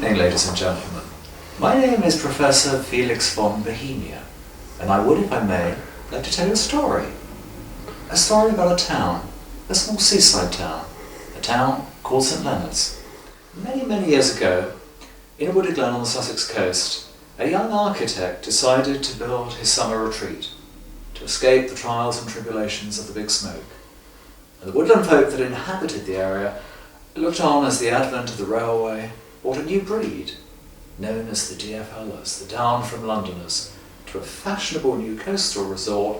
evening, ladies and gentlemen. My name is Professor Felix von Bohemia, and I would, if I may, like to tell you a story. A story about a town, a small seaside town, a town called St Leonards. Many, many years ago, in a wooded glen on the Sussex coast, a young architect decided to build his summer retreat to escape the trials and tribulations of the Big Smoke. And the woodland folk that inhabited the area looked on as the advent of the railway brought a new breed, known as the DFLers, the down-from-Londoners, to a fashionable new coastal resort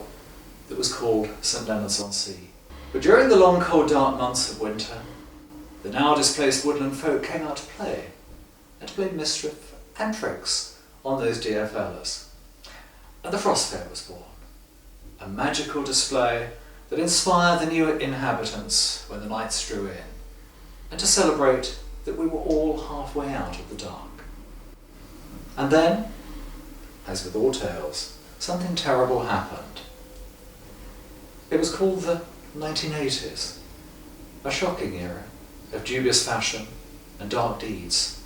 that was called St Leonards-on-Sea. But during the long, cold, dark months of winter, the now displaced woodland folk came out to play, and to play mischief and tricks on those DFLers. And the Frost Fair was born, a magical display that inspired the new inhabitants when the nights drew in, and to celebrate that we were all halfway out of the dark. And then, as with all tales, something terrible happened. It was called the 1980s, a shocking era of dubious fashion and dark deeds,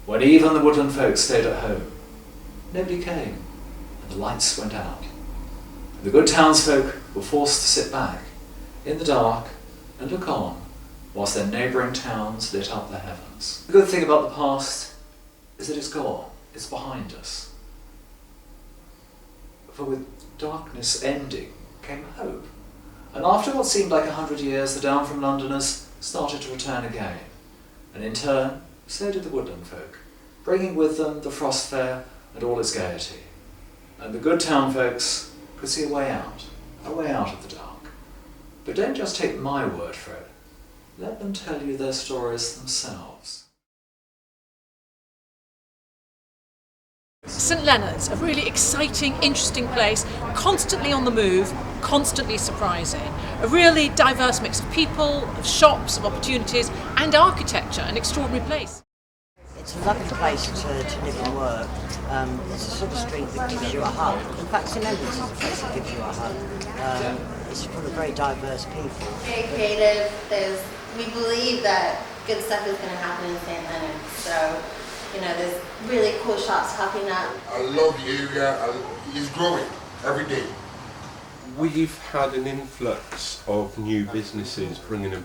when even the woodland folk stayed at home. Nobody came, and the lights went out. The good townsfolk were forced to sit back in the dark and look on whilst their neighbouring towns lit up the heavens. The good thing about the past is that it's gone, it's behind us. For with darkness ending came hope. And after what seemed like 100 years, the down-from-Londoners started to return again. And in turn, so did the woodland folk, bringing with them the Frost Fair and all its gaiety. And the good town folks could see a way out of the dark. But don't just take my word for it. Let them tell you their stories themselves. St Leonards, a really exciting, interesting place, constantly on the move, constantly surprising. A really diverse mix of people, of shops, of opportunities, and architecture, an extraordinary place. It's a lovely place to live and work. It's a sort of street that gives you a hug. In fact, St Leonards is a place that gives you a hug. It's full of very diverse people. Very creative. We believe that good stuff is going to happen in St Leonards. So, there's really cool shops popping up. I love the area. It's growing every day. We've had an influx of new businesses bringing a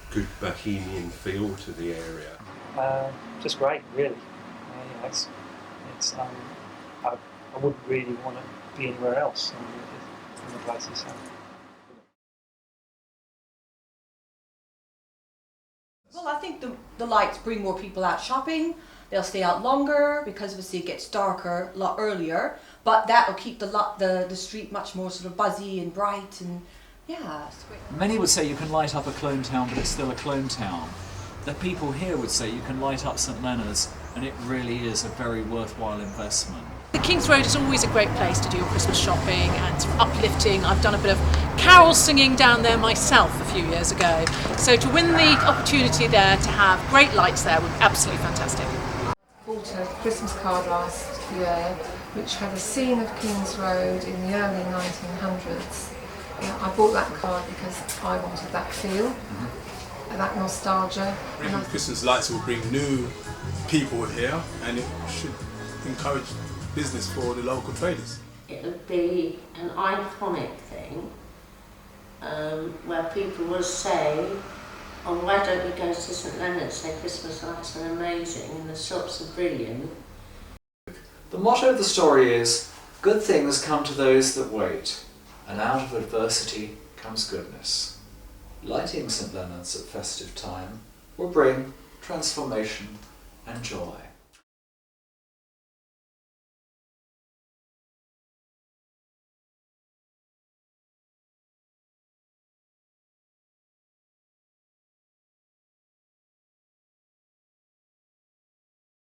good bohemian feel to the area. Just great, really. I wouldn't really want to be anywhere else in the places. Well, I think the lights bring more people out shopping. They'll stay out longer because obviously it gets darker a lot earlier. But that will keep the street much more sort of buzzy and bright, and yeah, it's great. Many would say you can light up a clone town, but it's still a clone town. The people here would say you can light up St Leonards, and it really is a very worthwhile investment. The King's Road is always a great place to do your Christmas shopping and sort of uplifting. I've done a bit of carol singing down there myself a few years ago. So to win the opportunity there to have great lights there would be absolutely fantastic. I bought a Christmas card last year which had a scene of King's Road in the early 1900s. I bought that card because I wanted that feel. That nostalgia. Bringing Christmas lights will bring new people here, and it should encourage business for the local traders. It would be an iconic thing where people will say, oh, why don't we go to St Leonards? Their Christmas lights are amazing and the shops are brilliant. The motto of the story is, good things come to those that wait, and out of adversity comes goodness. Lighting St Leonards at festive time will bring transformation and joy.